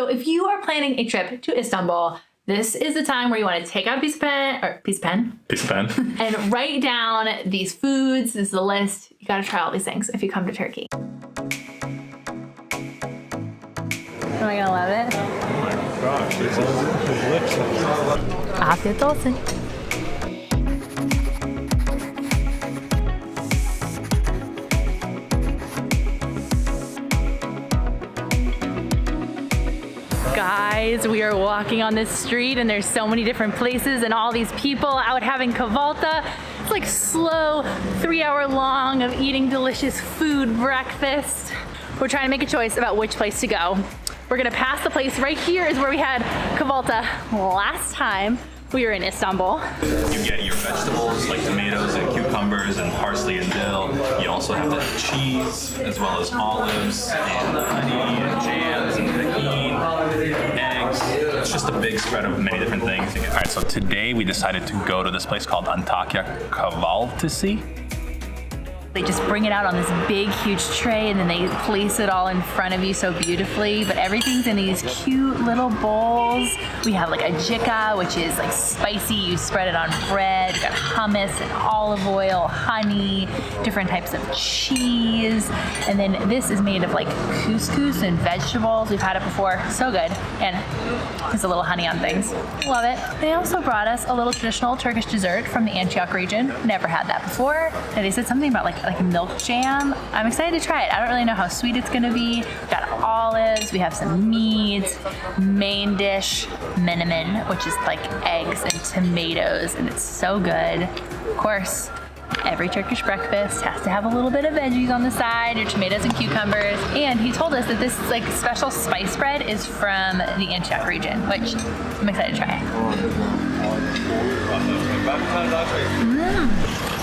So if you are planning a trip to Istanbul, this is the time where you want to take out a piece of pen, and write down these foods. This is the list. You got to try all these things if you come to Turkey. Am I gonna love it? Oh my gosh, this is delicious. Afiyet olsun. Guys, we are walking on this street and there's so many different places and all these people out having kahvalti. It's like slow 3-hour long of eating delicious food breakfast. We're trying to make a choice about which place to go. We're gonna pass the place right here is where we had kahvalti last time we were in Istanbul. You get your vegetables like tomatoes and cucumbers and parsley and dill. You also have the cheese as well as olives and honey and jams and tahini, eggs. It's just a big spread of many different things. All right, so today we decided to go to this place called Antakya Kahvalti. They just bring it out on this big, huge tray and then they place it all in front of you so beautifully. But everything's in these cute little bowls. We have like a jika, which is like spicy. You spread it on bread. We got hummus and olive oil, honey, different types of cheese. And then this is made of like couscous and vegetables. We've had it before. So good. And there's a little honey on things. Love it. They also brought us a little traditional Turkish dessert from the Antioch region. Never had that before. And they said something about like milk jam. I'm excited to try it. I don't really know how sweet it's gonna be. We've got olives, we have some meat, main dish, menemen, which is like eggs and tomatoes, and it's so good. Of course, every Turkish breakfast has to have a little bit of veggies on the side, your tomatoes and cucumbers. And he told us that this like special spice bread is from the Antioch region, which I'm excited to try.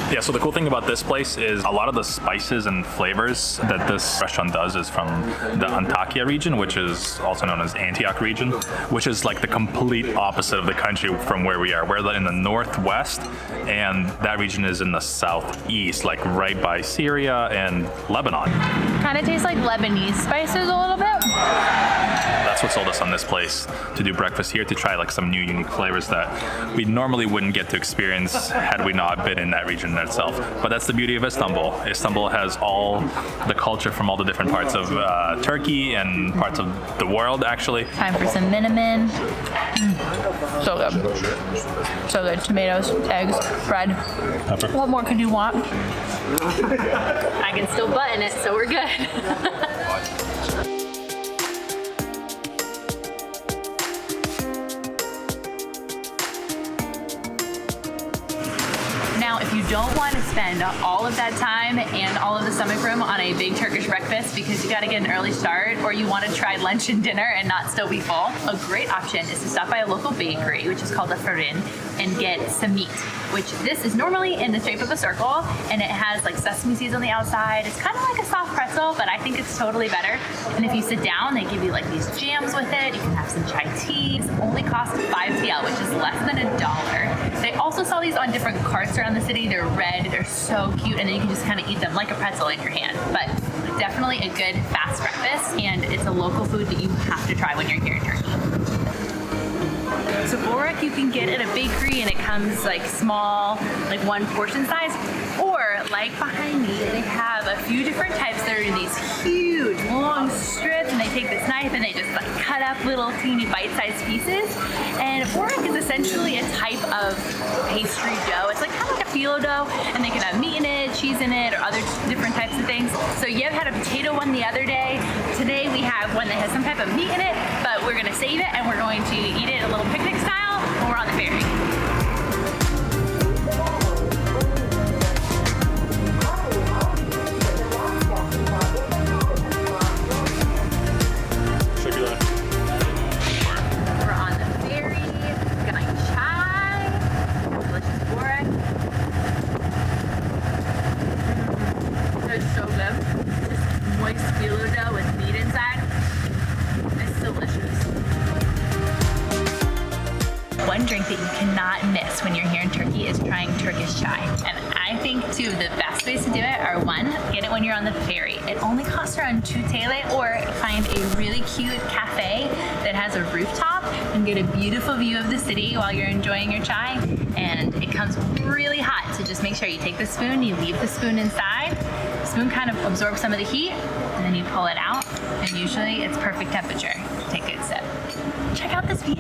Yeah, so the cool thing about this place is a lot of the spices and flavors that this restaurant does is from the Antakya region, which is also known as Antioch region, which is like the complete opposite of the country from where we are. We're in the northwest, and that region is in the southeast, like right by Syria and Lebanon. Kind of tastes like Lebanese spices a little bit. That's what sold us on this place, to do breakfast here, to try like some new unique flavors that we normally wouldn't get to experience had we not been in that region itself. But that's the beauty of Istanbul. Istanbul has all the culture from all the different parts of Turkey and parts of the world, actually. Time for some menemen. So good. So good. Tomatoes, eggs, bread. Pepper. What more could you want? I can still button it, so we're good. Now, if you don't want to spend all of that time and all of the stomach room on a big Turkish breakfast because you got to get an early start, or you want to try lunch and dinner and not still be full, a great option is to stop by a local bakery, which is called a Fırın, and get Simit, which this is normally in the shape of a circle, and it has like sesame seeds on the outside. It's kind of like a soft pretzel, but I think it's totally better. And if you sit down, they give you like these jams with it. You can have some chai tea. It only costs 5 TL, which is less than $1. They also sell these on different carts around the city. They're red, they're so cute, and then you can just kind of eat them like a pretzel in your hand. But definitely a good fast breakfast, and it's a local food that you have to try when you're here in Turkey. So Börek you can get at a bakery, and it comes like small, like one portion size, or like behind me, they have a few different types that are in these huge long strips, and they take this knife and they just like cut up little teeny bite-sized pieces. And Börek is essentially a type of pastry dough. It's like kind of like a phyllo dough, and they can have meat in it, cheese in it, or other different types of things. So Yev had a potato one the other day. Today we have one that has some type of meat in it, but we're gonna save it and we're going to eat it a little picnic style when we're on the ferry. We're on the ferry, got chai, delicious Börek. It's so good. Just moist phyllo dough with meat inside. It's delicious. One drink that you cannot miss when you're here in Turkey is trying Turkish chai. And I think two of the best ways to do it are one, get it when you're on the ferry. It only costs around 2 TL, or find a really cute cafe that has a rooftop and get a beautiful view of the city while you're enjoying your chai. And it comes really hot, so just make sure you take the spoon, you leave the spoon inside. The spoon kind of absorbs some of the heat, and then you pull it out, and usually it's perfect temperature. Take a good sip. Check out this view.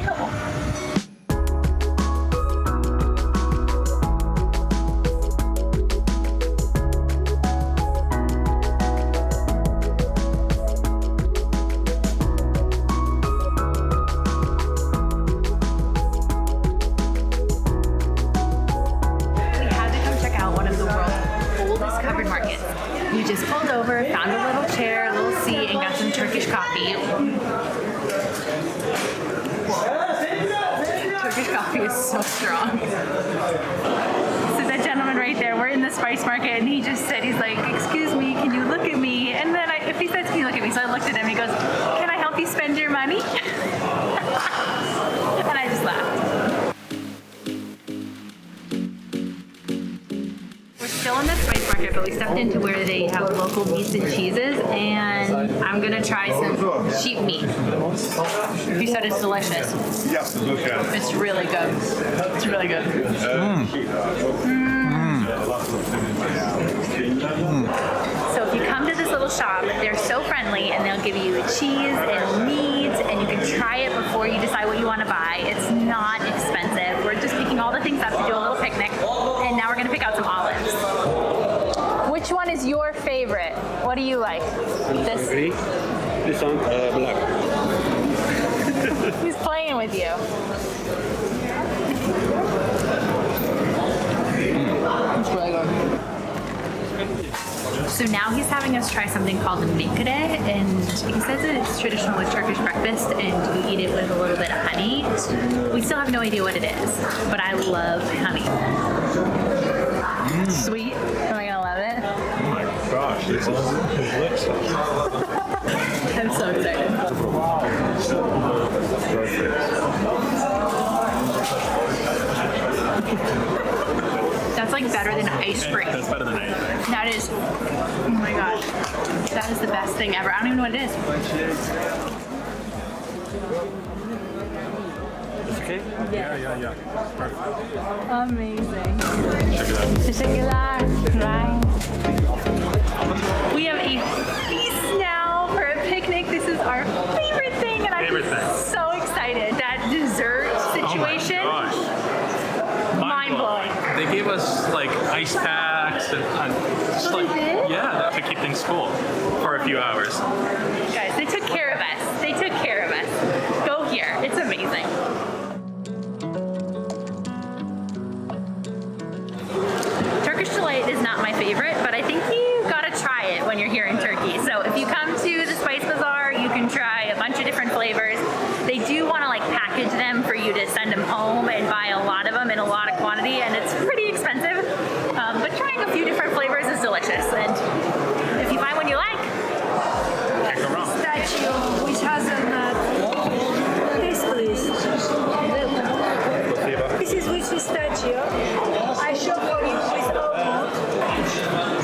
We just pulled over, found a little chair, a little seat, and got some Turkish coffee. Turkish coffee is so strong. So that gentleman right there, we're in the spice market, and he just said, he's like, excuse me, can you look at me? And then if he says, can you look at me? So I looked at him, he goes, can I help you spend your money? And I just laughed. Still in the spice market, but we stepped into where they have local meats and cheeses, and I'm gonna try some sheep meat. He said it's delicious. It's really good. It's really good. So if you come to this little shop, they're so friendly, and they'll give you cheese and meat, and you can try it before you decide what you want to buy. It's not expensive. We're just picking all the things up to do a little picnic, and now we're gonna pick out some olives. Which one is your favorite? What do you like? This? Green. This one, black. He's playing with you. It's really good. So now he's having us try something called Midye, and he says that it's traditional with Turkish breakfast, and you eat it with a little bit of honey. We still have no idea what it is, but I love honey. Sweet. Am I gonna love it? Oh my gosh, this is delicious. I'm so excited. That's like better than ice cream. That's better than anything. That is, oh my gosh, that is the best thing ever. I don't even know what it is. Okay? Yeah. Perfect. Amazing. Check it out. Teşekkürler. Right. We have a feast now for a picnic. This is our favorite thing, and I'm so excited. That dessert situation, Oh my gosh. mind-blowing. They gave us like ice packs and just like, yeah, to keep things cool for a few hours. Guys, they took care of us. They took care of us. Go here. It's amazing. Turkish delight is not my favorite, but I think you gotta try it when you're here in Turkey. So if you come to the Spice Bazaar, you can try a bunch of different flavors. They do want to like package them for you to send them home and buy a lot of them in a lot of quantity, and it's pretty expensive. But trying a few different flavors is delicious, and if you find one you like, Can't go wrong. Pistachio, which has a this please. This is with pistachio. I show for you with almond.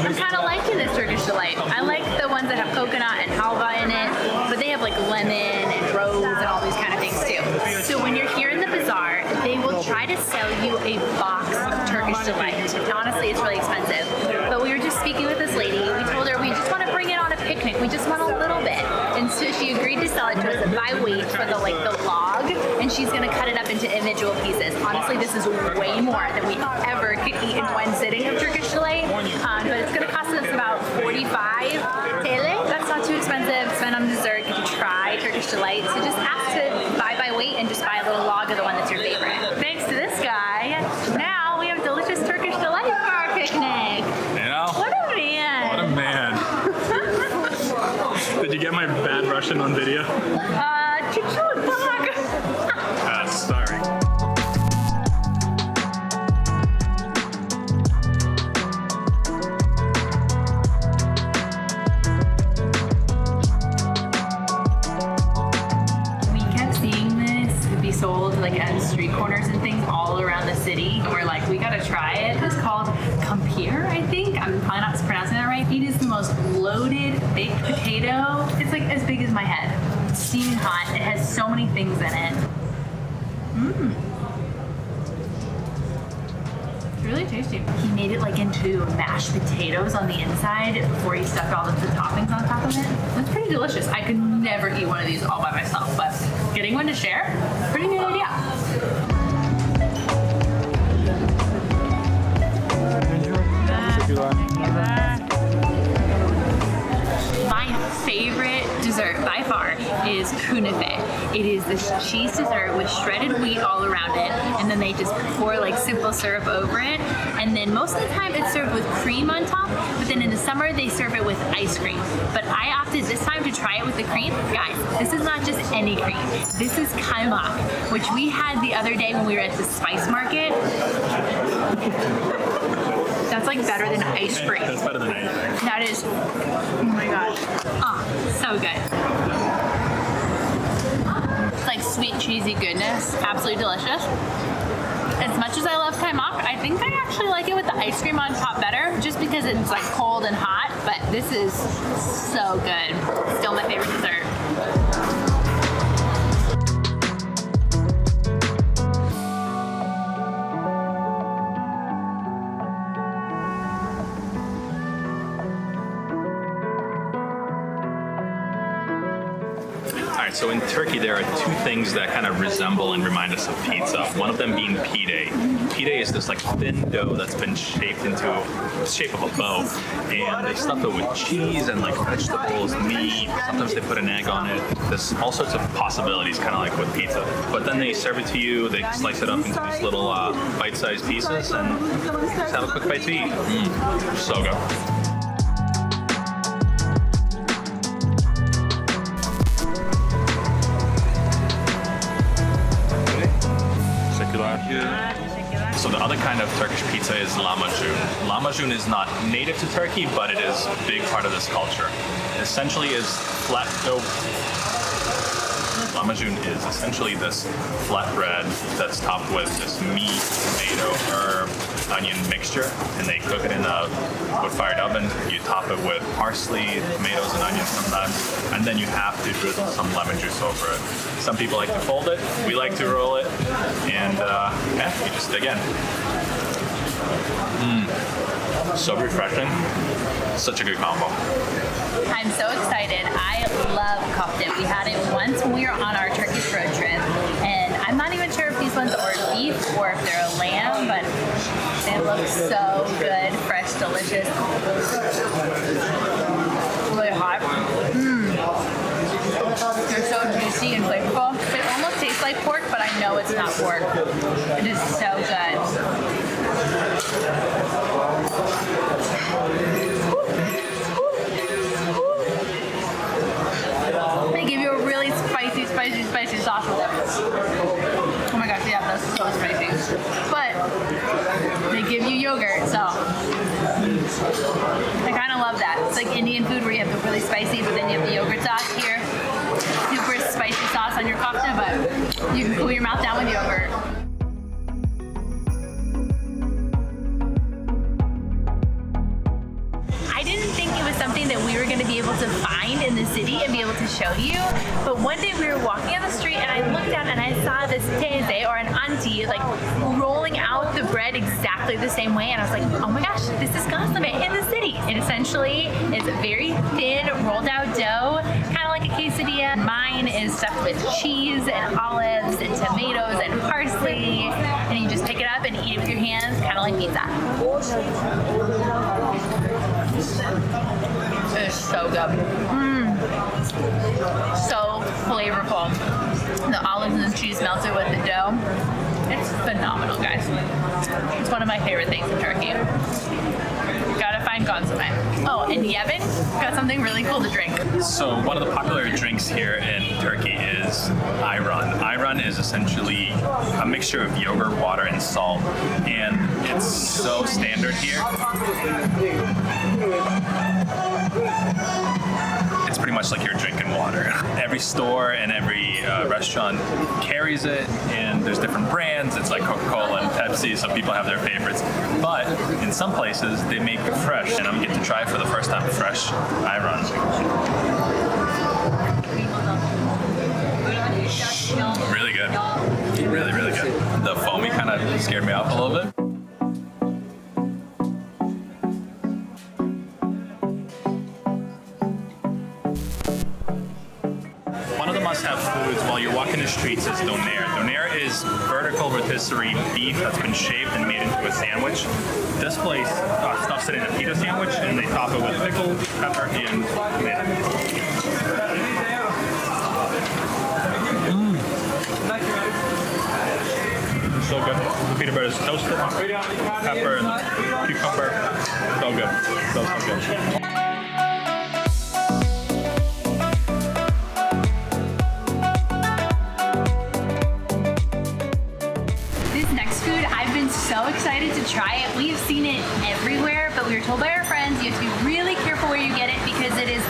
I'm kind of liking this Turkish delight. I like the ones that have coconut and halva in it, but they have like lemon and rose and all these kind of things too. So when you're here in the bazaar, they will try to sell you a box of Turkish delight. Honestly, it's really expensive. But we were just speaking with this lady. We told her we just want to bring it on a picnic. We just want a little bit. And so she agreed to sell it to us by weight for the log, and she's gonna cut it up into individual pieces. Honestly, this is way more than we ever could eat in one sitting of Turkish delight. But it's gonna cost us about 45 TL. That's not too expensive. Spend on dessert, you can try Turkish delight. So just ask to buy by weight and just buy a little log of the one that's your favorite. Thanks to this guy, now we have delicious Turkish delight for our picnic. You know? What a man. What a man. Did you get my bad Russian on video? Чуть-чуть, так. Sorry. We kept seeing this be sold like at street corners and things all around the city. And we're like, we gotta try it. It's called Kumpir, I think. I'm probably not pronouncing that right. It is the most loaded baked potato. It's like as big as my head. It's steaming hot. It has so many things in it. It's really tasty. He made it like into mashed potatoes on the inside before he stuffed all of the toppings on top of it. It's pretty delicious. I could never eat one of these all by myself, but getting one to share, pretty good idea. My favorite dessert by far is Künefe. It is this cheese dessert with shredded wheat all around it, and then they just pour like simple syrup over it. And then most of the time it's served with cream on top, but then in the summer they serve it with ice cream. But I opted this time to try it with the cream. Guys, this is not just any cream. This is Kaymak, which we had the other day when we were at the spice market. That's like better than ice cream. That's better than anything. That is, oh my gosh. Oh, so good. It's like sweet, cheesy goodness. Absolutely delicious. As much as I love Kaymak, I think I actually like it with the ice cream on top better, just because it's like cold and hot, but this is so good. Still my favorite dessert. So in Turkey, there are two things that kind of resemble and remind us of pizza. One of them being pide. Pide is this like thin dough that's been shaped into the shape of a bow, and they stuff it with cheese and like vegetables, meat. Sometimes they put an egg on it. There's all sorts of possibilities, kind of like with pizza. But then they serve it to you. They slice it up into these little bite-sized pieces, and just have a quick bite to eat. So good. So the other kind of Turkish pizza is lahmacun. Lahmacun is not native to Turkey, but it is a big part of this culture. Essentially is flat dough. Lahmacun is essentially this flatbread that's topped with this meat, tomato, herb, onion mixture, and they cook it in a wood-fired oven. You top it with parsley, tomatoes, and onions sometimes, and then you have to drizzle some lemon juice over it. Some people like to fold it, we like to roll it, and yeah, you just dig in. So refreshing. Such a good combo. I'm so excited. I love köfte. We had it once when we were on our Turkish road trip, and I'm not even sure if these ones are beef or if they're a lamb, but they look so good, fresh, delicious. Really hot. They're so juicy and flavorful. It almost tastes like pork, but I know it's not pork. It is so good. They give you a really spicy sauce with it. Oh my gosh, yeah, that's so spicy. But they give you yogurt, so I kind of love that. It's like Indian food where you have the really spicy, but then you have the yogurt sauce here. Super spicy sauce on your köfte, but you can cool your mouth down with yogurt. Something that we were going to be able to find in the city and be able to show you. But one day we were walking on the street and I looked out and I saw this teyze or an auntie like rolling out the bread exactly the same way, and I was like, oh my gosh, this is Gözleme in the city. It essentially is a very thin rolled out dough, kind of like a quesadilla. Mine is stuffed with cheese and olives and tomatoes and parsley, and you just pick it up and eat it with your hands, kind of like pizza. It's so good. So flavorful. The olives and the cheese melted with the dough. It's phenomenal, guys. It's one of my favorite things in Turkey. Gotta find Gözleme. Oh, and Yevin got something really cool to drink. So one of the popular drinks here in Turkey is Ayran. Ayran is essentially a mixture of yogurt, water, and salt, and it's so standard here. It's pretty pretty much like you're drinking water. Every store and every restaurant carries it, and there's different brands. It's like Coca-Cola and Pepsi, so people have their favorites. But in some places, they make it fresh, and I'm getting to try for the first time fresh Ayran. Really good. Really, really good. The foamy kind of scared me off a little bit. One of the must-have foods while you're walking the streets is Döner. Döner is vertical rotisserie beef that's been shaped and made into a sandwich. This place stuffs it in a pita sandwich, and they top it with pickle, pepper, and tomato. So good. The pita bread is toasted, pepper and cucumber. So good. So good. This next food, I've been so excited to try it. We've seen it everywhere, but we were told by our friends you have to be really careful where you get it because it is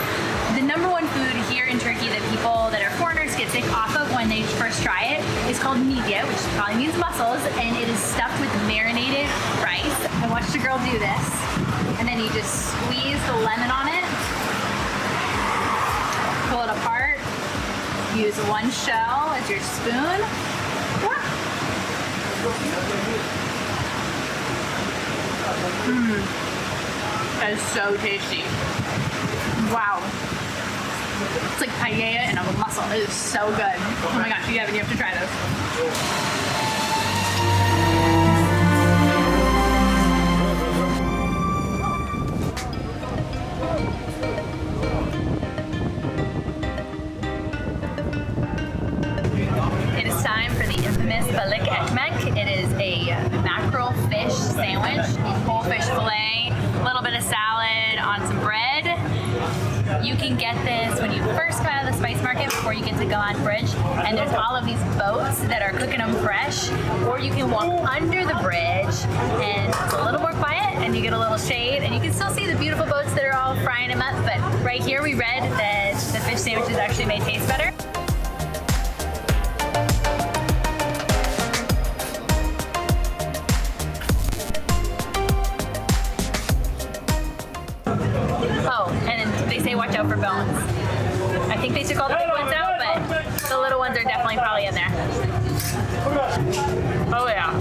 the #1 food here in Turkey that people that are foreigners get sick off of when they first try it. It's called midye, which probably means mussels, and it is stuffed with marinated rice. I watched a girl do this, and then you just squeeze the lemon on it, pull it apart, use one shell as your spoon. That is so tasty. Wow. It's like paella and a mussel. It is so good. Oh my gosh, you have to try this. It is time for the infamous Balık Ekmek. It is a mackerel fish sandwich, whole fish fillet, a little bit of salad on some bread. You can get this when you first come out of the spice market before you get to Galant Bridge, and there's all of these boats that are cooking them fresh, or you can walk under the bridge and it's a little more quiet and you get a little shade and you can still see the beautiful boats that are all frying them up, but right here we read that the fish sandwiches actually may taste better. Oh, and they say watch out for bones. I think they took all the big ones out, but the little ones are definitely probably in there. Oh yeah.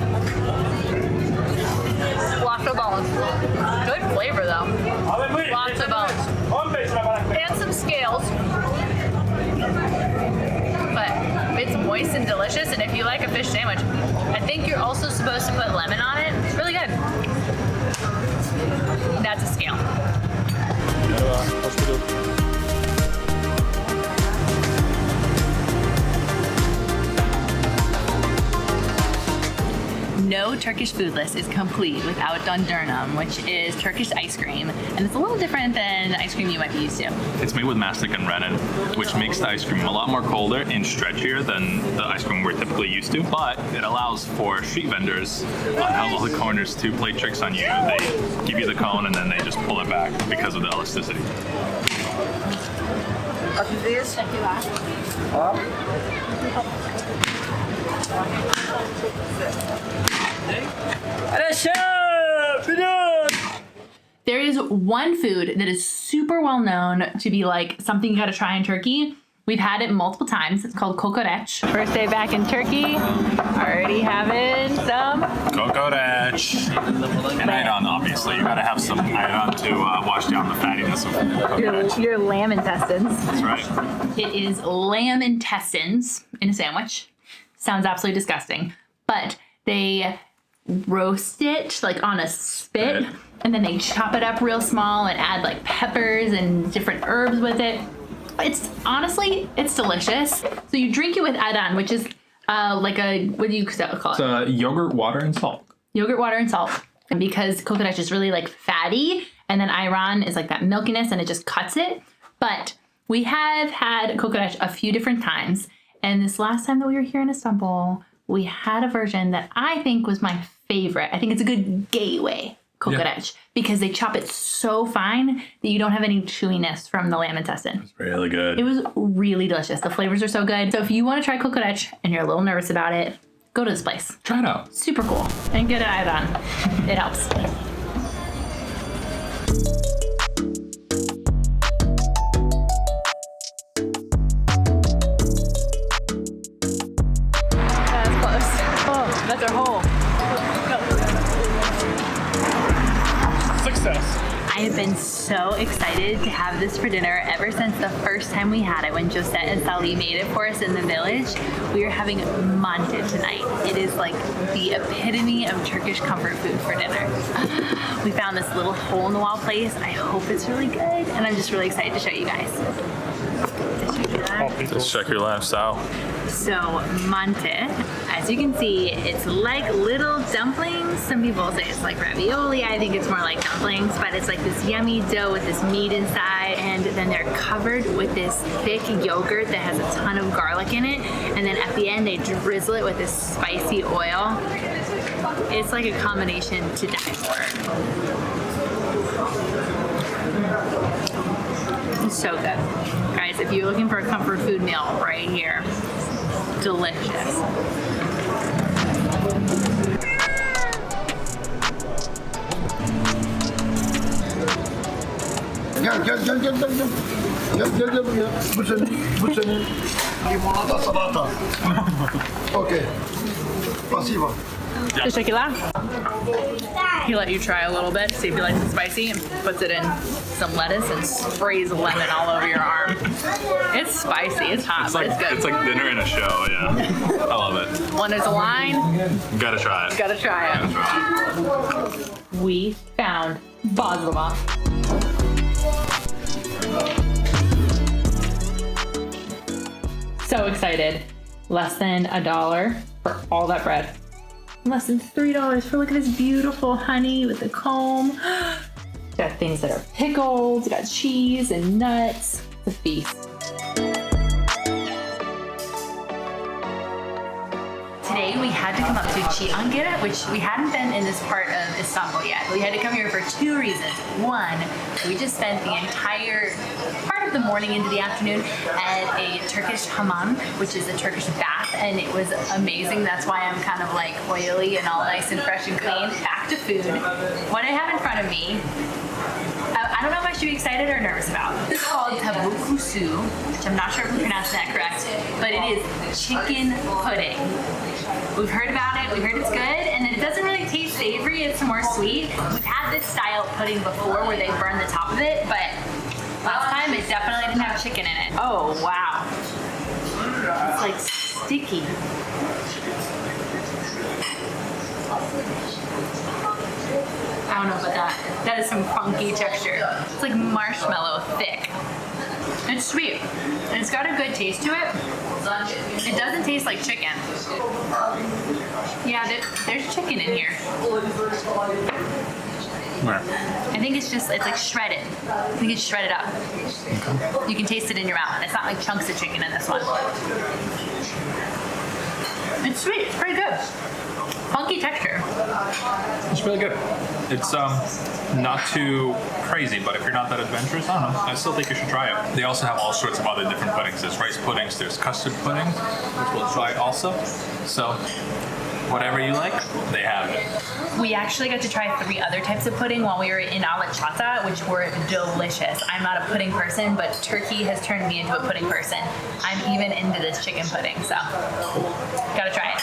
Lots of bones. Good flavor though. Lots of bones. And some scales. But it's moist and delicious, and if you like a fish sandwich, I think you're also supposed to put lemon on it. It's really good. That's a scale. No Turkish food list is complete without Dondurma, which is Turkish ice cream, and it's a little different than the ice cream you might be used to. It's made with mastic and rennet, which makes the ice cream a lot more colder and stretchier than the ice cream we're typically used to, but it allows for street vendors on all the corners to play tricks on you. They give you the cone and then they just pull it back because of the elasticity. There is one food that is super well known to be like something you gotta try in Turkey. We've had it multiple times. It's called Kokoreç. First day back in Turkey, already having some Kokoreç. And Ayran, obviously. You gotta have some Ayran to wash down the fattiness of Kokoreç. your lamb intestines. That's right. It is lamb intestines in a sandwich. Sounds absolutely disgusting. But they roast it like on a spit, and then they chop it up real small and add like peppers and different herbs with it. It's honestly, it's delicious. So you drink it with ayran, which is like a, what do you call it? It's yogurt, water, and salt. Yogurt, water, and salt. And because kokoreç is really like fatty, and then ayran is like that milkiness, and it just cuts it. But we have had kokoreç a few different times, and this last time that we were here in Istanbul, we had a version that I think was my favorite. I think it's a good gateway Kokoreç because they chop it so fine that you don't have any chewiness from the lamb intestine. It's really good. It was really delicious. The flavors are so good. So if you want to try Kokoreç and you're a little nervous about it, go to this place. Try it out. Super cool. And get an Ayran. It helps. That's close. Oh, that's our hole. Success. I have been so excited to have this for dinner ever since the first time we had it when Josette and Sally made it for us in the village. We are having Mantı tonight. It is like the epitome of Turkish comfort food for dinner. We found this little hole in the wall place. I hope it's really good and I'm just really excited to show you guys. Let's check your lifestyle. So Mantı, as you can see, it's like little dumplings. Some people say it's like ravioli. I think it's more like dumplings, but it's like this yummy dough with this meat inside, and then they're covered with this thick yogurt that has a ton of garlic in it, and then at the end they drizzle it with this spicy oil. It's like a combination to die for. It's so good. Guys, if you're looking for a comfort food meal right here, delicious. Gel buraya. Bu senin limonata salata. Okay. Spasibo. Teşekkürler. He let you try a little bit, see if you like it spicy, and puts it in some lettuce and sprays lemon all over your arm. It's spicy, it's hot, but it's good. It's like dinner in a show, yeah. I love it. When there's a line, You gotta try it. gotta try it. We found Bazlama. So excited. Less than $1 for all that bread. Less than $3 for, look at this beautiful honey with the comb. Got things that are pickled, got cheese and nuts. It's a feast. Today we had to come up to Charcuterie, which we hadn't been in this part of Istanbul yet. We had to come here for two reasons. One, we just spent the entire part of the morning into the afternoon at a Turkish hamam, which is a Turkish bath, and it was amazing. That's why I'm kind of like oily and all nice and fresh and clean. Back to food. What I have in front of me, I don't know if I should be excited or nervous about. This is called Tavukgögsü, which I'm not sure if I'm pronouncing that correct, but it is chicken pudding. We've heard about it, we've heard it's good, and it doesn't really taste savory, it's more sweet. We've had this style of pudding before where they burn the top of it, but last time it definitely didn't have chicken in it. Oh, wow. It's like sticky. I don't know about that. That is some funky texture. It's like marshmallow thick. It's sweet. And it's got a good taste to it. It doesn't taste like chicken. Yeah, there's chicken in here. Where? I think it's like shredded. I think it's shredded up. Okay. You can taste it in your mouth. It's not like chunks of chicken in this one. It's sweet. It's pretty good. Funky texture. It's really good. It's not too crazy, but if you're not that adventurous, I don't know. I still think you should try it. They also have all sorts of other different puddings. There's rice puddings, there's custard pudding, which we'll try also. So whatever you like, they have it. We actually got to try 3 other types of pudding while we were in Alaçatı, which were delicious. I'm not a pudding person, but Turkey has turned me into a pudding person. I'm even into this chicken pudding, so gotta try it.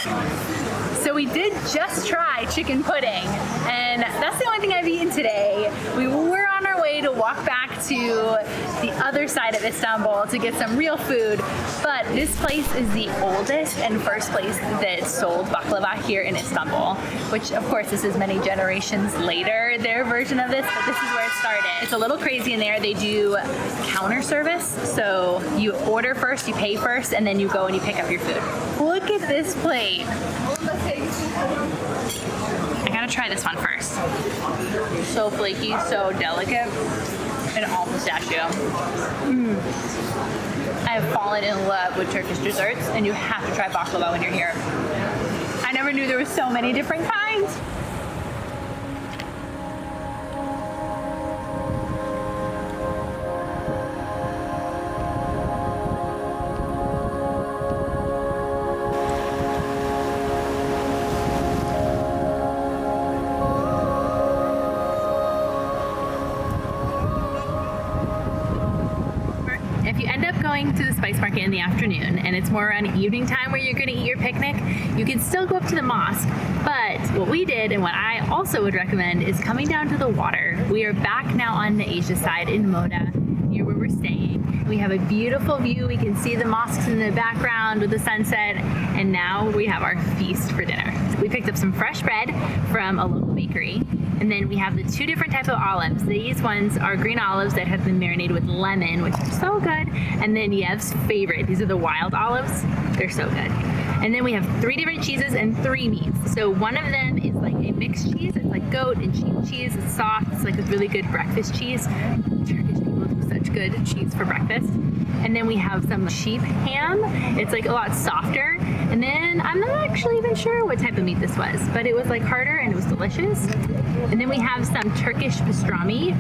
So we did just try chicken pudding, and that's the only thing I've eaten today. We were on our way to walk back to the other side of Istanbul to get some real food, but this place is the oldest and first place that sold baklava here in Istanbul, which of course this is many generations later, their version of this, but this is where it started. It's a little crazy in there. They do counter service, so you order first, you pay first, and then you go and you pick up your food. Look at this plate. I gotta try this one first. So flaky, so delicate, and all pistachio. I have fallen in love with Turkish desserts, and you have to try baklava when you're here. I never knew there were so many different kinds. going to the spice market in the afternoon and it's more around evening time where you're gonna eat your picnic, you can still go up to the mosque. But what we did and what I also would recommend is coming down to the water. We are back now on the Asia side in Moda, near where we're staying. We have a beautiful view. We can see the mosques in the background with the sunset. And now we have our feast for dinner. We picked up some fresh bread from a local bakery. And then we have the 2 different types of olives. These ones are green olives that have been marinated with lemon, which are so good. And then Yev's favorite, these are the wild olives. They're so good. And then we have 3 different cheeses and 3 meats. So one of them is like a mixed cheese. It's like goat and sheep cheese. It's soft. It's like a really good breakfast cheese. Turkish people do such good cheese for breakfast. And then we have some sheep ham. It's like a lot softer. And then I'm not actually even sure what type of meat this was, but it was like harder and it was delicious. And then we have some Turkish pastrami.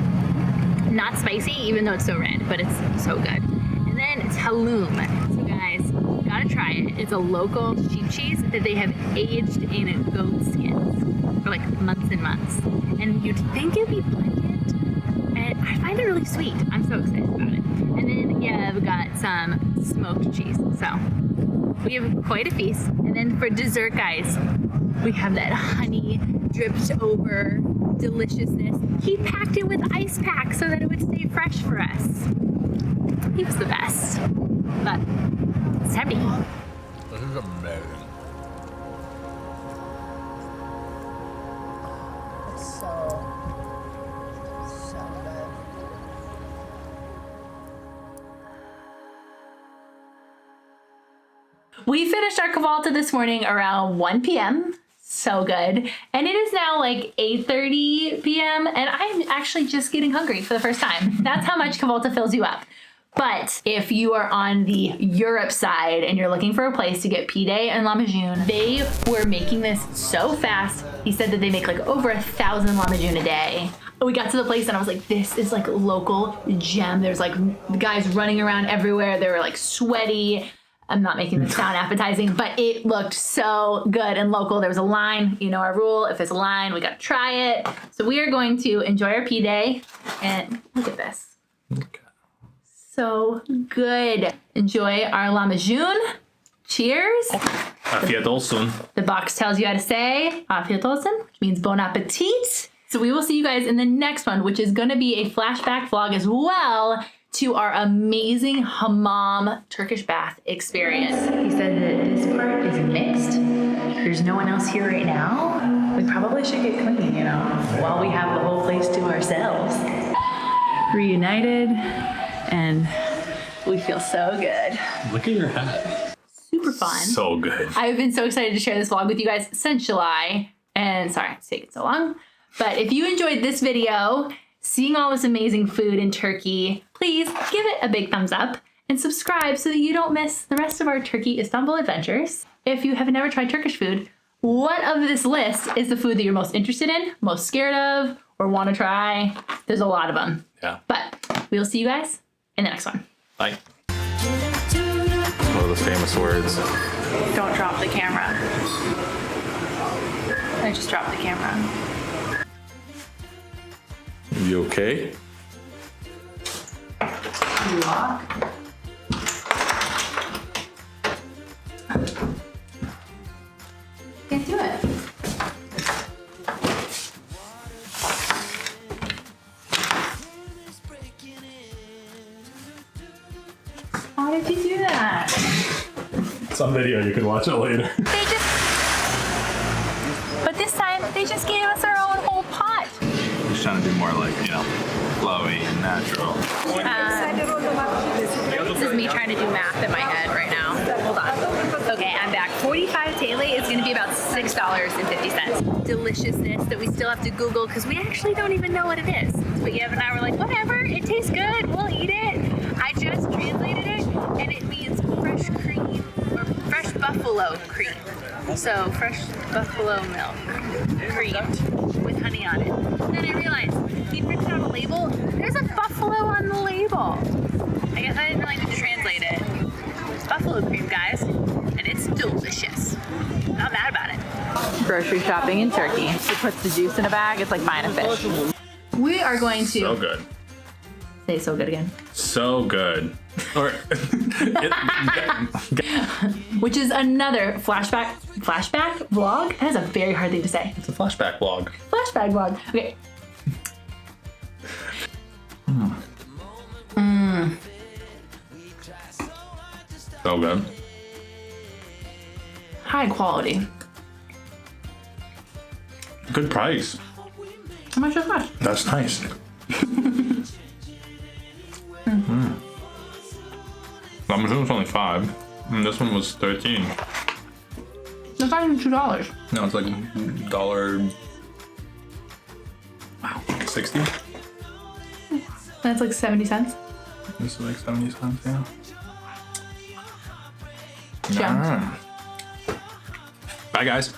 Not spicy, even though it's so red, but it's so good. And then it's halloum. So guys, gotta try it. It's a local sheep cheese that they have aged in goat skins for like months and months. And you'd think it'd be pungent, and I find it really sweet. I'm so excited about it. And then yeah, we've got some smoked cheese. So we have quite a feast. And then for dessert, guys, we have that honey dripped over deliciousness. He packed it with ice pack so that it would stay fresh for us. He was the best. But it's time to eat. This is amazing. It's so good. We finished our Kahvalti this morning around 1 p.m. So good. And it is now like 8:30 p.m. and I'm actually just getting hungry for the first time. That's how much Kahvalti fills you up. But if you are on the Europe side and you're looking for a place to get pide and lahmacun, they were making this so fast. He said that they make like over 1,000 lahmacun a day. We got to the place and I was like, this is like local gem. There's like guys running around everywhere. They were like sweaty. I'm not making this sound appetizing, but it looked so good and local. There was a line, you know our rule. If there's a line, we got to try it. So we are going to enjoy our pide and look at this. Okay. So good. Enjoy our lahmacun. Cheers. Afiyet olsun. The box tells you how to say afiyet olsun, which means bon appetit. So we will see you guys in the next one, which is going to be a flashback vlog as well to our amazing hammam Turkish bath experience. He said that this part is mixed. There's no one else here right now. We probably should get clean, you know, while we have the whole place to ourselves. Reunited, and we feel so good. Look at your hat. Super fun. So good. I've been so excited to share this vlog with you guys since July, and sorry it's taken so long. But if you enjoyed this video, seeing all this amazing food in Turkey, please give it a big thumbs up and subscribe so that you don't miss the rest of our Turkey Istanbul adventures. If you have never tried Turkish food, what of this list is the food that you're most interested in, most scared of, or want to try? There's a lot of them. Yeah. But we'll see you guys in the next one. Bye. One of those famous words. Don't drop the camera. I just dropped the camera. You okay? You walk. Can't do it. How did you do that? Some video, you can watch it later. But this time, they just gave us our own whole pot. Just trying to do more like, you know, flowy and natural. This is me trying to do math in my head right now. Hold on. Okay, I'm back. 45 TL is going to be about $6.50. Deliciousness that we still have to Google because we actually don't even know what it is. But Yev and I were like, whatever, it tastes good, we'll eat it. I just translated it, and it means fresh cream or fresh buffalo cream. So fresh buffalo milk creamed with honey on it. And then I realized he printed out a label. There's a buffalo on the label. I guess I didn't really need to translate it. It's buffalo cream, guys, and it's delicious. Not mad about it. Grocery shopping in Turkey. He puts the juice in a bag. It's like buying a fish. We are going to So good. say so good again. So good. Or Which is another flashback vlog. That is a very hard thing to say. it's a flashback vlog. Flashback vlog. Okay. So good. High quality. Good price. How much does it cost? That's nice. Lahmacun was only $5, and this one was $13. That's not even $2. No, it's like $1. Wow, 60. That's like 70 cents. This is like 70 cents, yeah. Yeah. Bye, guys.